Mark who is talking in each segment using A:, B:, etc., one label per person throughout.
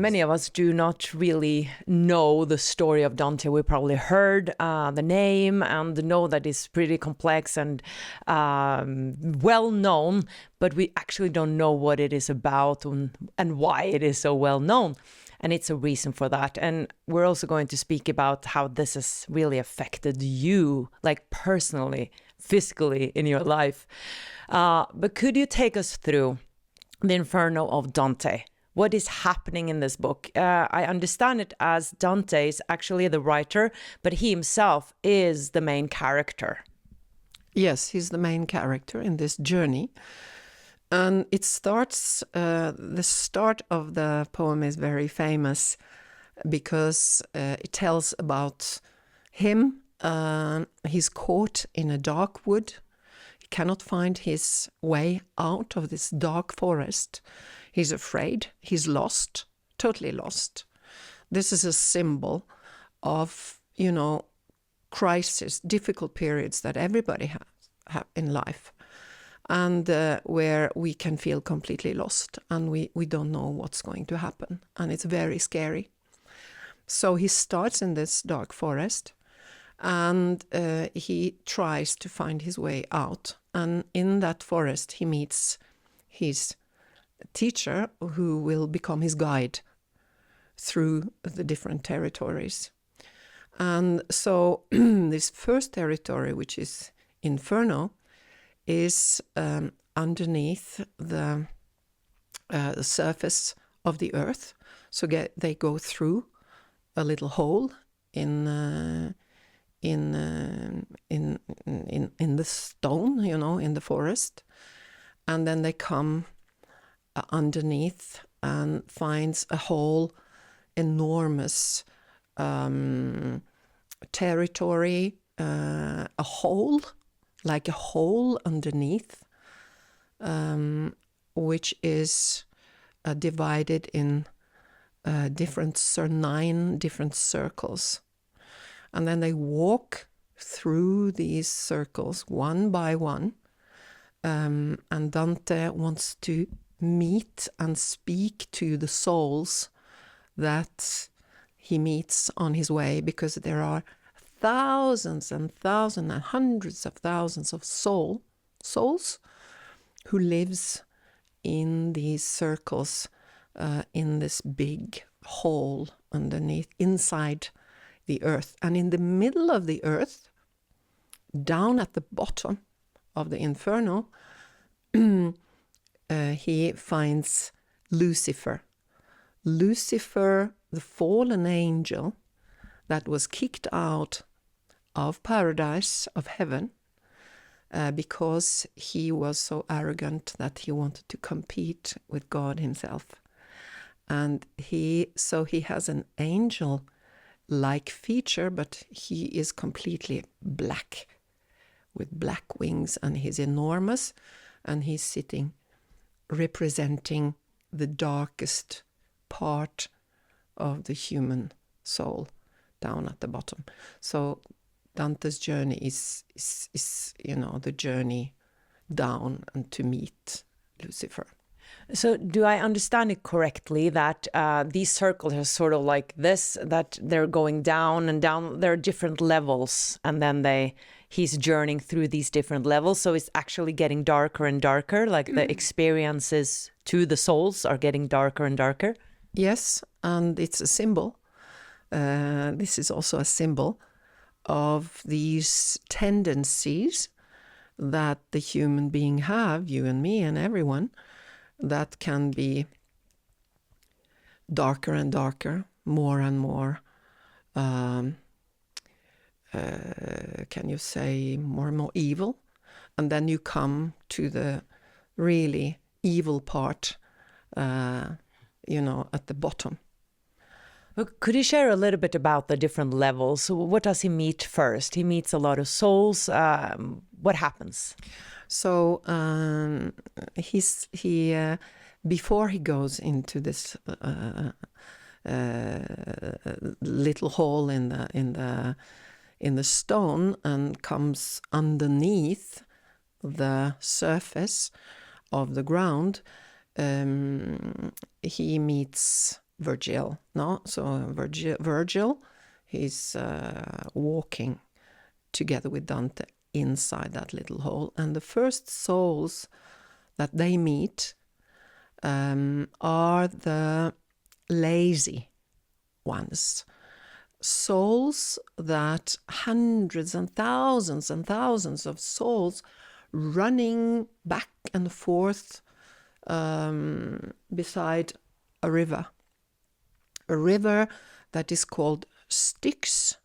A: many of us do not really know the story of Dante. We probably heard the name and know that it's pretty complex and well known, but we actually don't know what it is about and why it is so well known. And it's a reason for that. And we're also going to speak about how this has really affected you, like personally, physically in your life. But could you take us through the Inferno of Dante? What is happening in this book? I understand it as Dante is actually the writer, but he himself is the main character.
B: Yes, he's the main character in this journey. And it starts, the start of the poem is very famous because it tells about him. He's caught in a dark wood. He cannot find his way out of this dark forest. He's afraid. He's lost, totally lost. This is a symbol of, crisis, difficult periods that everybody has in life. And where we can feel completely lost and we don't know what's going to happen. And it's very scary. So he starts in this dark forest and he tries to find his way out. And in that forest he meets his teacher who will become his guide through the different territories. And so this first territory, which is Inferno, is underneath the surface of the earth. So they go through a little hole in the stone, in the forest, and then they come underneath and finds a whole enormous territory, a hole. Like a hole underneath, which is divided in 9 different circles. And then they walk through these circles one by one. And Dante wants to meet and speak to the souls that he meets on his way, because there are thousands and thousands and hundreds of thousands of souls who lives in these circles, in this big hole underneath, inside the earth. And in the middle of the earth, down at the bottom of the Inferno, he finds Lucifer. Lucifer, the fallen angel, that was kicked out of paradise, of heaven, because he was so arrogant that he wanted to compete with God himself. And he has an angel-like feature, but he is completely black, with black wings, and he's enormous, and he's sitting representing the darkest part of the human soul, down at the bottom. So Dante's journey is the journey down and to meet Lucifer.
A: So do I understand it correctly that these circles are sort of like this, that they're going down and down, there are different levels, and then he's journeying through these different levels, so it's actually getting darker and darker, like the experiences to the souls are getting darker and darker?
B: Yes, and it's a symbol. This is also a symbol of these tendencies that the human being have, you and me and everyone, that can be darker and darker, more and more, can you say, more and more evil. And then you come to the really evil part, at the bottom.
A: Could you share a little bit about the different levels? What does he meet first? He meets a lot of souls. What happens?
B: So before he goes into this little hole in the stone and comes underneath the surface of the ground, he meets Virgil. No, so Virgil, he's walking together with Dante inside that little hole, and the first souls that they meet are the lazy ones. Souls that hundreds and thousands of souls running back and forth beside a river that is called Styx.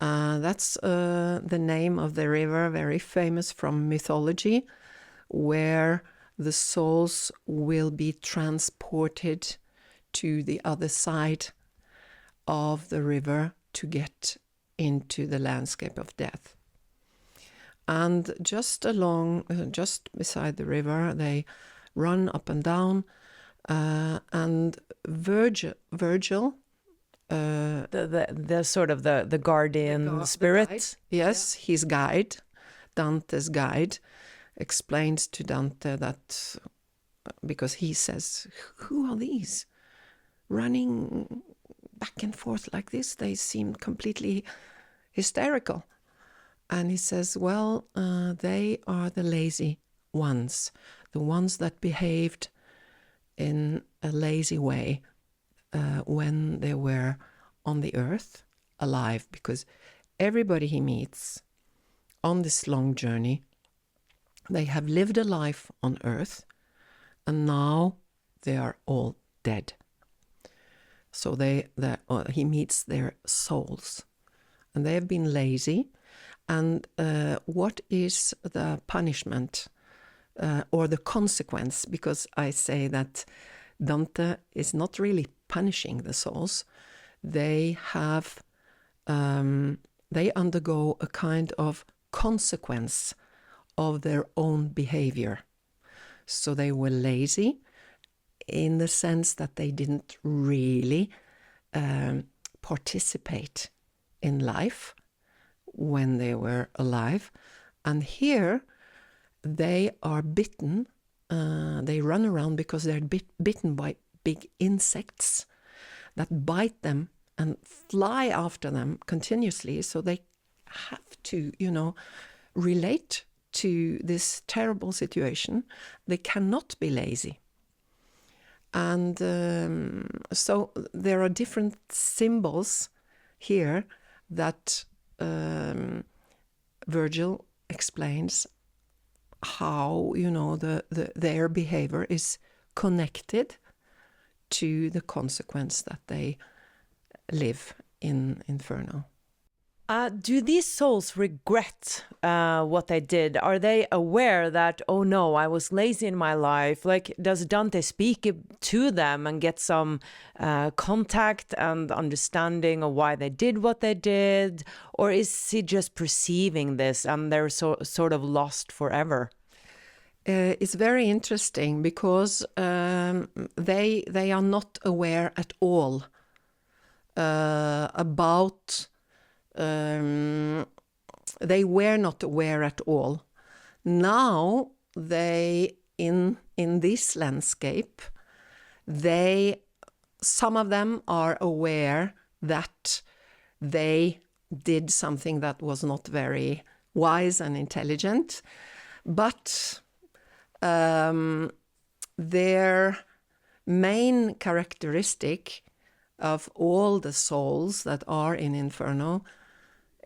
B: That's the name of the river, very famous from mythology, where the souls will be transported to the other side of the river to get into the landscape of death. And just beside the river, they run up and down, and Virgil,
A: the sort of the guardian spirit.
B: the guide, yes, yeah. His guide, Dante's guide, explains to Dante that, because he says, who are these running back and forth like this? They seem completely hysterical. And he says, well, they are the lazy ones, the ones that behaved in a lazy way when they were on the earth alive, because everybody he meets on this long journey, they have lived a life on earth, and now they are all dead. So he meets their souls, and they have been lazy. And what is the punishment or the consequence? Because I say that Dante is not really punishing the souls. They undergo a kind of consequence of their own behavior. So they were lazy in the sense that they didn't really participate in life when they were alive. And here they are bitten. They run around because they're bitten by big insects that bite them and fly after them continuously. So they have to, relate to this terrible situation. They cannot be lazy. And so there are different symbols here that Virgil explains how, their behavior is connected to the consequence that they live in Inferno.
A: Do these souls regret what they did? Are they aware that, oh no, I was lazy in my life? Like, does Dante speak to them and get some contact and understanding of why they did what they did? Or is he just perceiving this and they're sort of lost forever?
B: It's very interesting because they are not aware at all about... they were not aware at all. Now they, in this landscape, some of them are aware that they did something that was not very wise and intelligent, but their main characteristic of all the souls that are in Inferno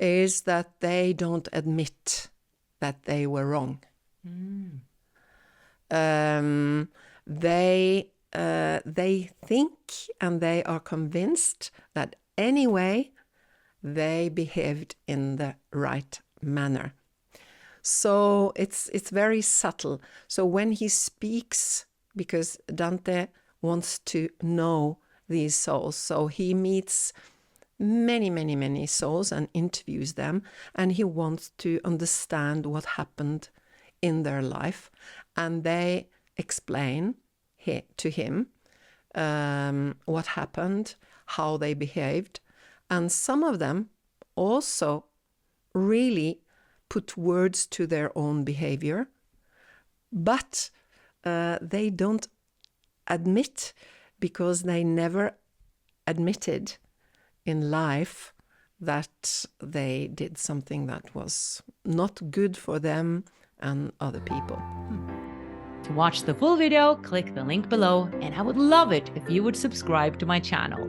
B: is that they don't admit that they were wrong. They think and they are convinced that anyway they behaved in the right manner. So it's very subtle. So when he speaks, because Dante wants to know these souls, so he meets many souls and interviews them, and he wants to understand what happened in their life, and they explain to him what happened, how they behaved, and some of them also really put words to their own behavior, but they don't admit because they never admitted in life that they did something that was not good for them and other people.
C: To watch the full video, click the link below, and I would love it if you would subscribe to my channel.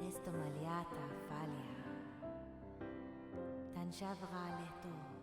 D: Resto maliata falia, tan shavra leto.